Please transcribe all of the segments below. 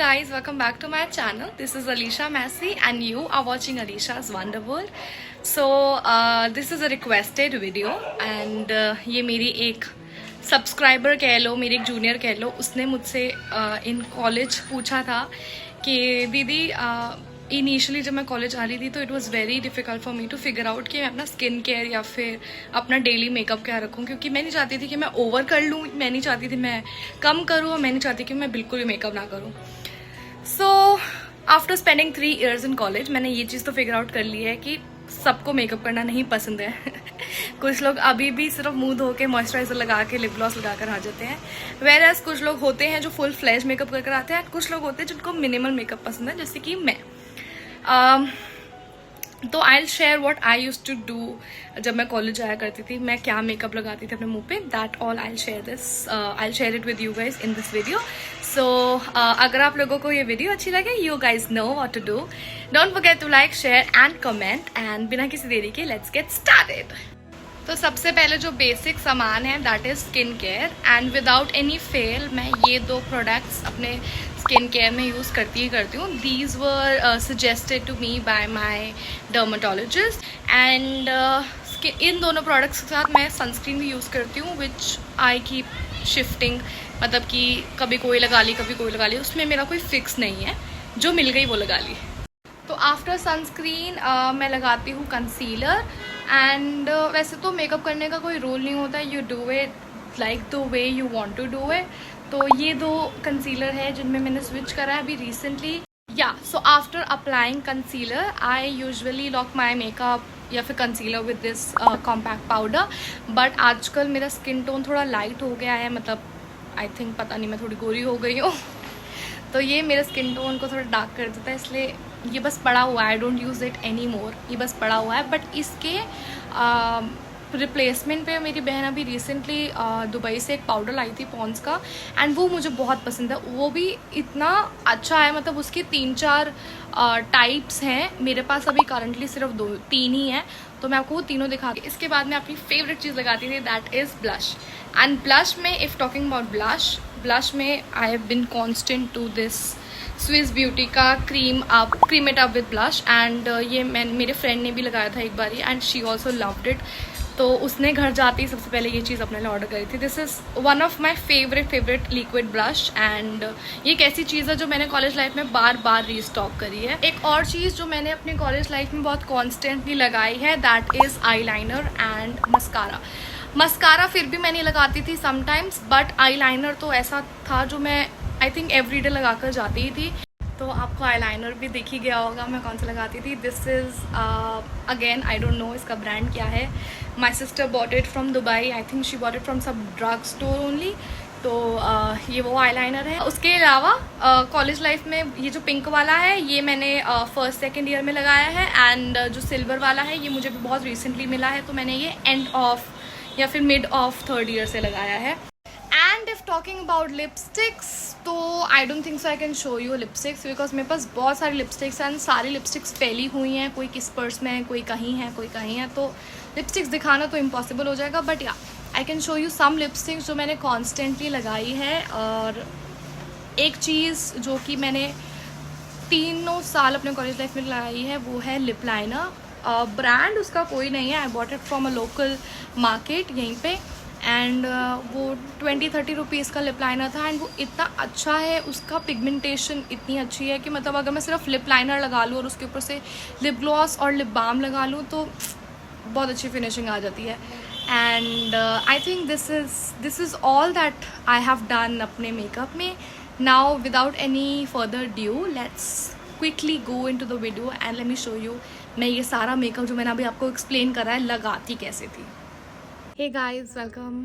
guys, welcome back to my channel. This is Alisha Massey and you are watching Alisha's Wonder World. So this is a requested video and ये मेरी एक subscriber कह लो, मेरी एक junior कह लो, उसने मुझसे इन कॉलेज पूछा था कि दीदी इनिशियली जब मैं कॉलेज आ रही थी तो it was very difficult for me to figure out कि मैं अपना स्किन केयर या फिर अपना डेली मेकअप क्या रखूं, क्योंकि मैं नहीं चाहती थी कि मैं ओवर कर लूं, मैं नहीं चाहती थी मैं कम करूं और मैं नहीं चाहती कि मैं बिल्कुल भी मेकअप ना करूं. So after spending 3 years in college मैंने ये चीज़ तो फिगर आउट कर ली है कि सबको मेकअप करना नहीं पसंद है. कुछ लोग अभी भी सिर्फ मुंह धो के मॉइस्चराइजर लगा के लिप ग्लॉस लगा कर आ जाते हैं, वेयरएज कुछ लोग होते हैं जो फुल फ्लैश मेकअप कर आते हैं, कुछ लोग होते हैं जिनको मिनिमल मेकअप पसंद है, जैसे कि मैं. तो I will share what I used to do. जब मैं कॉलेज आया करती थी मैं क्या मेकअप लगाती थी अपने मुंह पे, that all I will share it with you guys in this video. So अगर आप लोगों को ये वीडियो अच्छी लगे, you guys know what to do. Don't forget to like, share and comment. And बिना किसी देरी के लेट्स गेट स्टार्टेड. तो सबसे पहले जो बेसिक सामान है that is skin care, and without any fail मैं ये 2 प्रोडक्ट्स अपने स्किन केयर में यूज़ करती ही करती हूँ. These were suggested to me by my dermatologist and इन दोनों प्रोडक्ट्स के साथ मैं सनस्क्रीन भी यूज़ करती हूँ विच आई कीप शिफ्टिंग. मतलब कि कभी कोई लगा ली कभी कोई लगा ली, उसमें मेरा कोई फिक्स नहीं है, जो मिल गई वो लगा ली. तो आफ्टर सनस्क्रीन मैं लगाती हूँ कंसीलर. एंड वैसे तो मेकअप करने का कोई रूल नहीं होता, you do it like the way you want to do it. तो ये 2 कंसीलर है जिनमें मैंने स्विच करा है अभी रिसेंटली. या so after applying concealer I usually lock my makeup या फिर concealer with this compact powder. But आजकल मेरा स्किन टोन थोड़ा लाइट हो गया है, मतलब आई थिंक पता नहीं मैं थोड़ी गोरी हो गई हूँ. तो ये मेरे स्किन टोन को थोड़ा डार्क कर देता है, इसलिए ये बस पड़ा हुआ है. I don't use it any more, ये बस पड़ा हुआ है. बट इसके रिप्लेसमेंट पे मेरी बहन अभी रिसेंटली दुबई से एक पाउडर लाई थी पॉन्ड्स का, एंड वो मुझे बहुत पसंद है. वो भी इतना अच्छा है, मतलब उसके 3-4 टाइप्स हैं. मेरे पास अभी करंटली सिर्फ 2-3 ही हैं, तो मैं आपको वो तीनों दिखाती हूँ. इसके बाद मैं अपनी फेवरेट चीज़ लगाती थी, that is blush. And blush में इफ़ टॉकिंग अबाउट ब्लश में I have been constant to this Swiss beauty का cream it up with blush. And ये मेरे फ्रेंड ने भी लगाया था एक बार and she also loved it. तो उसने घर जाते ही सबसे पहले ये चीज़ अपने लिए ऑर्डर करी थी. This is one of my favourite liquid blush. And ये एक ऐसी चीज़ है जो मैंने कॉलेज लाइफ में बार बार रीस्टॉक करी है. एक और चीज़ जो मैंने अपने कॉलेज लाइफ में बहुत कॉन्स्टेंटली लगाई है that is eye liner and mascara फिर भी मैं नहीं लगाती थी समटाइम्स, बट आई लाइनर तो ऐसा था जो मैं आई थिंक एवरी डे लगा कर जाती ही थी. तो आपको आई लाइनर भी दिख ही गया होगा मैं कौन सा लगाती थी. This is again I don't no इसका ब्रांड क्या है. My sister bought it from Dubai, I think she bought it from सब ड्रग स्टोर ओनली. तो ये वो आई लाइनर है. उसके अलावा कॉलेज लाइफ में ये जो पिंक वाला है ये मैंने 1st-2nd ईयर में लगाया है. एंड जो सिल्वर वाला है ये मुझे बहुत रिसेंटली मिला है, तो मैंने ये एंड ऑफ या फिर मिड ऑफ 3rd ईयर से लगाया है. And if talking about lipsticks, तो I don't think so I can show you lipsticks, because मेरे पास बहुत सारी लिपस्टिक्स हैं. सारी लिपस्टिक्स फैली हुई हैं, कोई किस पर्स में है, कोई कहीं है, कोई कहीं है. तो लिपस्टिक्स दिखाना तो इम्पॉसिबल हो जाएगा. But yeah I can show you some lipsticks जो मैंने कॉन्स्टेंटली लगाई है. और एक चीज़ जो कि मैंने 3 साल अपने कॉलेज लाइफ में लगाई है वो है लिप लाइनर. ब्रांड उसका कोई नहीं है, I bought it from a local market यहीं पे. एंड वो 20-30 रुपीज़ का लिप लाइनर था. एंड वो इतना अच्छा है, उसका पिगमेंटेशन इतनी अच्छी है कि मतलब अगर मैं सिर्फ लिप लाइनर लगा लूँ और उसके ऊपर से लिप ग्लॉस और लिप बाम लगा लूँ तो बहुत अच्छी फिनिशिंग आ जाती है. And I think this is all that I have done अपने मेकअप में. Now without any further ado let's quickly go into the video and let me show you मैं ये सारा मेकअप जो मैंने अभी आपको एक्सप्लेन करा है लगाती कैसे थी. Hey guys, welcome.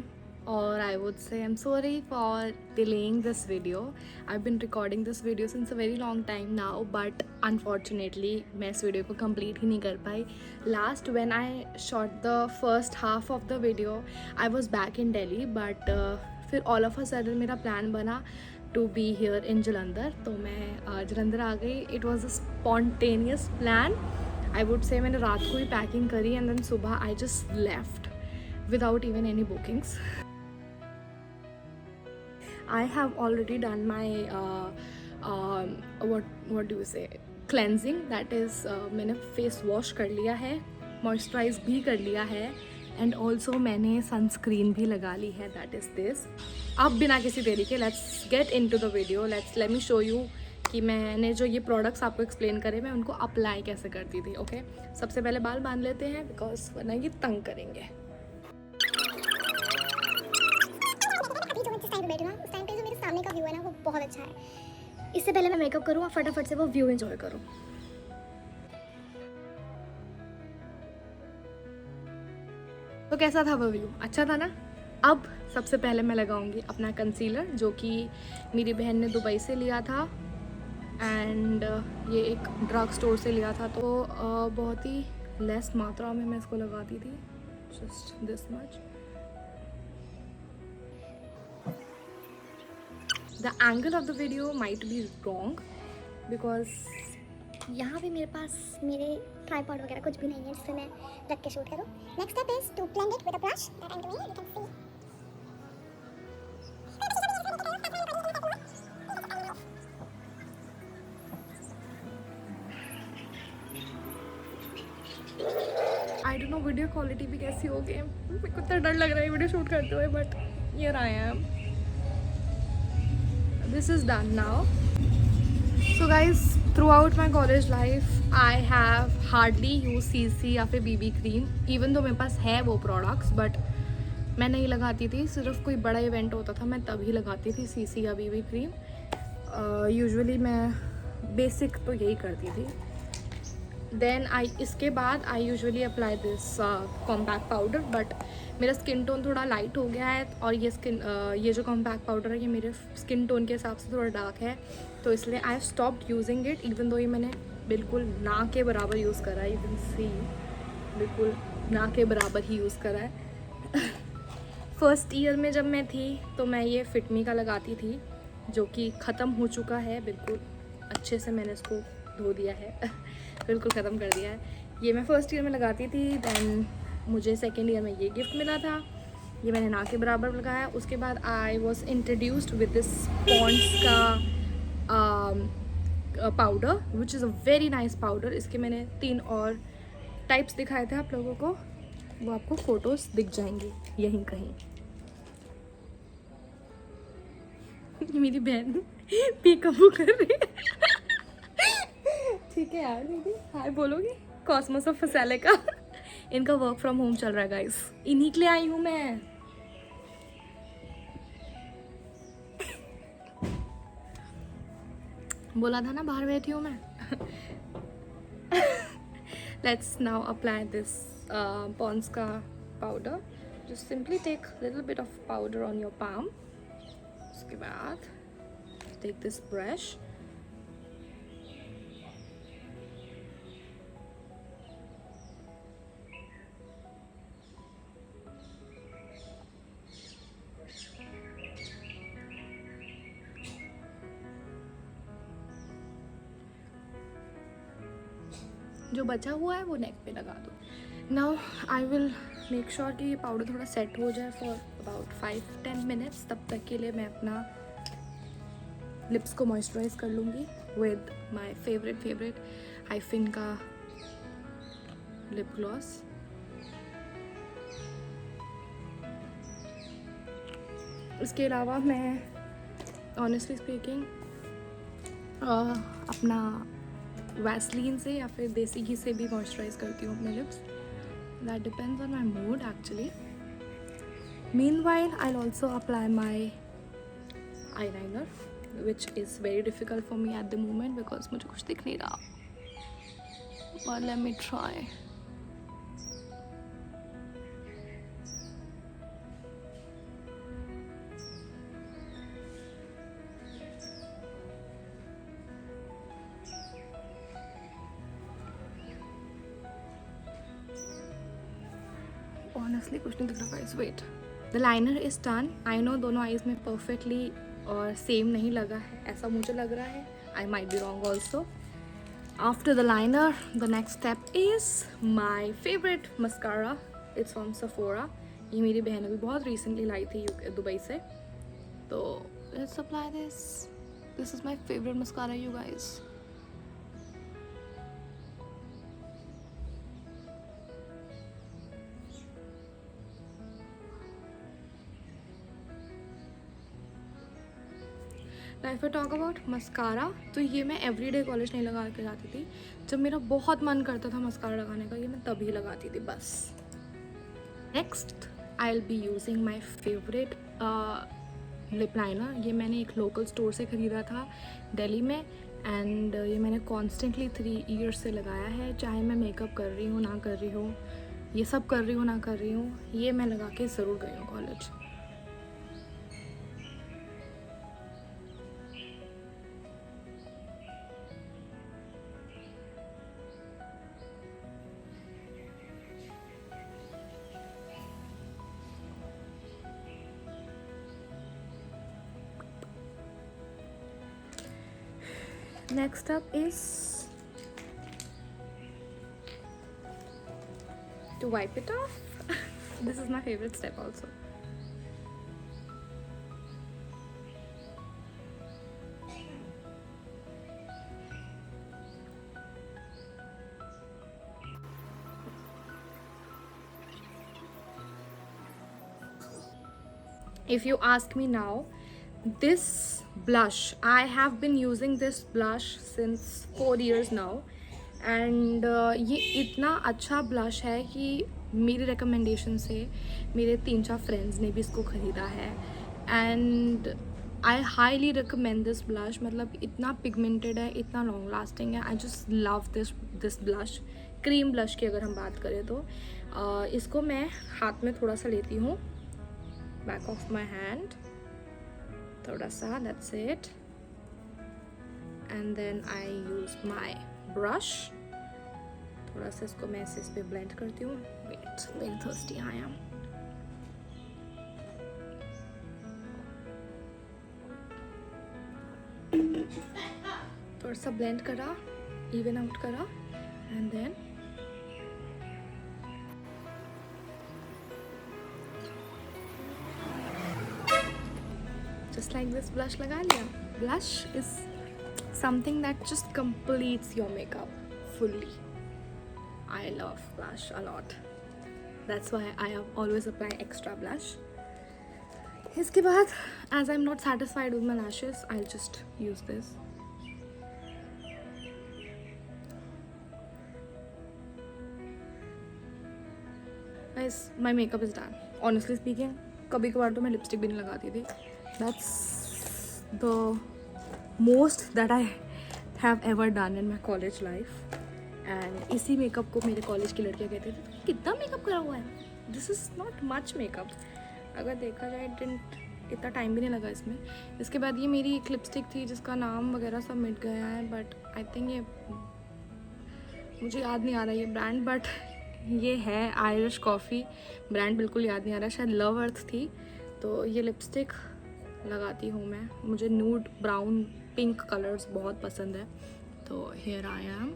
Or I would say I'm sorry for delaying this video. I've been recording this video since a very long time now, but unfortunately मैं इस वीडियो को complete ही नहीं कर पाई. Last when I shot the first half of the video, I was back in Delhi, but फिर all of a sudden मेरा plan बना to be here in Jalandhar. तो मैं जलंधर आ गई. It was a spontaneous plan. I would say मैंने रात को ही packing करी and then सुबह I just left without even any bookings. I have already done my what do you से cleansing, that is मैंने फेस वॉश कर लिया है, मॉइस्चराइज भी कर लिया है, एंड ऑल्सो मैंने सनस्क्रीन भी लगा ली है, दैट इज़ दिस। अब बिना किसी देरी के let's get into the video, late me show you कि मैंने जो ये प्रोडक्ट्स आपको एक्सप्लेन करे मैं उनको अप्लाई कैसे करती थी। ओके सबसे पहले बाल बांध लेते हैं बिकॉज वरना ये तंग करेंगे। उस टाइम पे जो मेरे सामने का व्यू है ना वो बहुत अच्छा है। इससे पहले मैं मेकअप करूँ और फटाफट से वो व्यू एंजॉय करूँ। तो कैसा था वो व्यू, अच्छा था ना। अब सबसे पहले मैं लगाऊंगी अपना कंसीलर जो कि मेरी बहन ने दुबई से लिया था, एंड ये एक ड्रग स्टोर से लिया था, तो बहुत ही लेस मात्रा में मैं इसको लगाती थी, just this much. The angle of the video might be wrong because यहाँ पे मेरे पास मेरे ट्राइपॉड वगैरह कुछ भी नहीं है जिससे मैं रख के शूट करूँ। Next step is to blend it with a brush that I am doing, you can see. I don't know video quality भी कैसी होगी, मेरे को इतना डर लग रहा है वीडियो शूट करते हुए, but here I am. This is done now. So guys, throughout my college life, I have hardly used CC या फिर BB cream, even though मेरे पास है वो products, but मैं नहीं लगाती थी। सिर्फ कोई बड़ा इवेंट होता था मैं तभी लगाती थी CC या BB cream। यूजुअली मैं बेसिक तो यही करती थी। देन इसके बाद I usually apply this compact powder, but मेरा स्किन टोन थोड़ा लाइट हो गया है और ये जो कॉम्पैक्ट पाउडर है ये मेरे स्किन टोन के हिसाब से थोड़ा डार्क है, तो इसलिए I have stopped using it, even though ये मैंने बिल्कुल ना के बराबर यूज़ करा है। यू कैन सी बिल्कुल ना के बराबर ही यूज़ करा है। फर्स्ट ईयर में जब मैं थी तो मैं ये फिटमी का लगाती थी जो कि ख़त्म हो चुका है, बिल्कुल अच्छे से मैंने इसको धो दिया है। बिल्कुल ख़त्म कर दिया है। ये मैं फर्स्ट ईयर में लगाती थी, दैन मुझे सेकेंड ईयर में ये गिफ्ट मिला था, ये मैंने ना के बराबर लगाया। उसके बाद I was introduced with this Pond's का powder which is a very nice powder. इसके मैंने 3 और टाइप्स दिखाए थे आप लोगों को, वो आपको फ़ोटोज़ दिख जाएंगी यहीं कहीं। मेरी बहन पीकअप कर रही है। ठीक है यार दीदी, हाय बोलोगी? कॉस्मोस ऑफ फसैले का इनका वर्क फ्रॉम होम चल रहा है गाइस, इन्हीं के लिए आई हूँ मैं। बोला था ना बाहर बैठी हूँ मैं। Let's now apply this Pond's का powder. Just simply take little bit of powder on your palm. उसके बाद टेक दिस ब्रश, जो बचा हुआ है वो नेक पे लगा दो। Now I will make sure कि ये पाउडर थोड़ा सेट हो जाए फॉर अबाउट 5-10 मिनट्स। तब तक के लिए मैं अपना लिप्स को मॉइस्चराइज कर लूँगी विद माय फेवरेट हाइफिन का लिप ग्लॉस। इसके अलावा मैं ऑनेस्टली स्पीकिंग अपना वैसलीन से या फिर देसी घी से भी मॉइस्चराइज करती हूँ अपने lips. That depends on my mood actually. Meanwhile I will also apply my eyeliner which is very difficult for me at the moment because मुझे कुछ दिख नहीं रहा, but let me try. Honestly कुछ नहीं दिख रहा guys, wait. The liner is done. I know दोनों आईज में perfectly और सेम नहीं लगा है, ऐसा मुझे लग रहा है. I might be wrong also. After the liner, the next step is my favorite mascara. It's from Sephora. ये मेरी बहन अभी बहुत recently लाई थी दुबई से. तो let's apply this. This is my favourite mascara you guys. If I talk about mascara, तो ये मैं एवरीडे कॉलेज नहीं लगा के जाती थी. जब मेरा बहुत मन करता था मस्कारा लगाने का, ये मैं तभी लगाती थी बस. Next I will be using my favourite lip liner. ये मैंने एक लोकल स्टोर से ख़रीदा था दिल्ली में, एंड ये मैंने कॉन्स्टेंटली 3 ईयर्स से लगाया है. चाहे मैं मेकअप कर रही हूँ ना कर रही हूँ, ये सब कर रही हूँ ना कर रही हूँ, ये मैं लगा के ज़रूर गई हूँ college. Next up is to wipe it off. This is my favorite step also. If you ask me now, this blush, I have been using this blush since 4 years now, and ये इतना अच्छा blush है कि मेरी recommendation से मेरे 3-4 friends ने भी इसको ख़रीदा है. And I highly recommend this blush. मतलब इतना पिगमेंटेड है, इतना लॉन्ग लास्टिंग है. I just love this blush. Cream blush की अगर हम बात करें तो इसको मैं हाथ में थोड़ा सा लेती हूँ, back of my hand, थोड़ा सा, that's it, and then I use my brush. थोड़ा सा इसको मैं इस पे blend करती हूँ. Wait, very thirsty I am. थोड़ा सा blend करा, even out करा, and then just like this blush लगा लिया. Blush is something that just completes your makeup fully. I love blush a lot. That's why I always apply extra blush. इसके बाद, as I'm not satisfied with my lashes, I'll just use this. Guys, my makeup is done. Honestly speaking, कभी कभार तो मैं lipstick भी नहीं लगाती थी. That's the most that I have ever done in my college life. And इसी makeup को मेरे कॉलेज की लड़कियाँ कहते थे, कितना मेकअप करा हुआ है. This is not much makeup. अगर देखा जाए, इतना टाइम भी नहीं लगा इसमें. इसके बाद ये मेरी एक लिपस्टिक थी जिसका नाम वगैरह सब मिट गया है, बट आई थिंक ये, मुझे याद नहीं आ रहा ये ब्रांड, बट ये है आयरिश कॉफ़ी. ब्रांड बिल्कुल याद नहीं आ रहा, शायद लव अर्थ थी. तो ये लिपस्टिक लगाती हूँ मैं. मुझे न्यूड ब्राउन पिंक कलर्स बहुत पसंद है. तो हियर आई एम.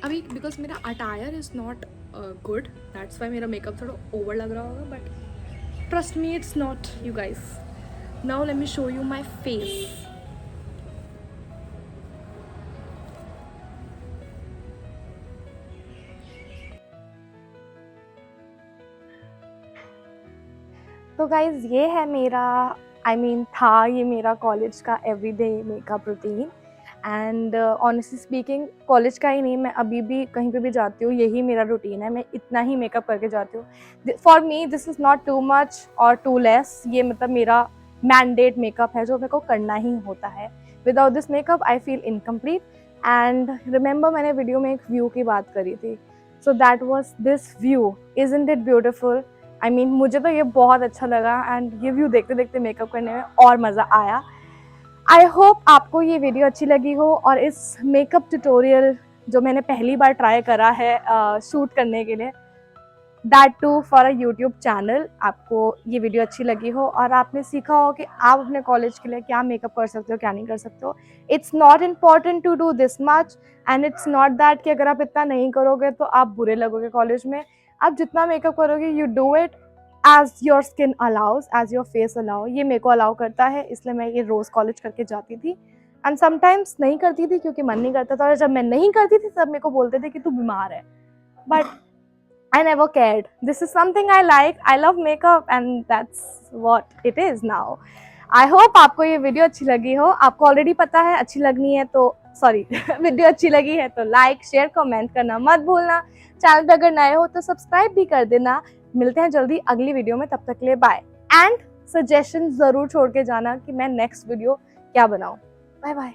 अभी बिकॉज मेरा attire is not good, that's why मेरा मेकअप थोड़ा ओवर लग रहा होगा, but trust me, it's not, you guys. Now let me show you my face. तो गाइज़ ये है मेरा, था ये मेरा कॉलेज का everyday makeup routine. And honestly speaking, college का ही नहीं, मैं अभी भी कहीं पे भी जाती हूँ यही मेरा रूटीन है. मैं इतना ही मेकअप करके जाती हूँ. For me this is not too much और टू लेस. ये मतलब मेरा मैंडेट मेकअप है जो मेरे को करना ही होता है. Without this makeup I feel incomplete. And remember, मैंने वीडियो में एक व्यू की बात करी थी. So that was this view. Isn't it beautiful? मुझे तो ये बहुत अच्छा लगा. एंड ये व्यू देखते देखते मेकअप करने में और मज़ा आया. आई होप आपको ये वीडियो अच्छी लगी हो, और इस मेकअप ट्यूटोरियल जो मैंने पहली बार ट्राई करा है शूट करने के लिए, that too for a YouTube channel, आपको ये वीडियो अच्छी लगी हो और आपने सीखा हो कि आप अपने कॉलेज के लिए क्या मेकअप कर सकते हो, क्या नहीं कर सकते हो. It's not important to do this much, and it's not that कि अगर आप इतना नहीं करोगे तो आप बुरे लगोगे कॉलेज में. आप जितना मेकअप करोगे you do it as your skin allows, as your face allow. ये मेरे को अलाउ करता है, इसलिए मैं ये रोज़ कॉलेज करके जाती थी। एंड समटाइम्स नहीं करती थी क्योंकि मन नहीं करता था, और जब मैं नहीं करती थी तब मेरे को बोलते थे कि तू बीमार है, but I never cared. This is something I like. I love makeup and that's what it is now. I hope आपको ये वीडियो अच्छी लगी हो। आपको ऑलरेडी पता है, अच्छी लगनी है तो सॉरी वीडियो अच्छी लगी है तो लाइक शेयर कमेंट करना मत भूलना। चैनल पे अगर नए हो तो सब्सक्राइब भी कर देना। मिलते हैं जल्दी अगली वीडियो में, तब तक के लिए बाय। एंड सजेशन ज़रूर छोड़ के जाना कि मैं नेक्स्ट वीडियो क्या बनाऊँ। Bye bye.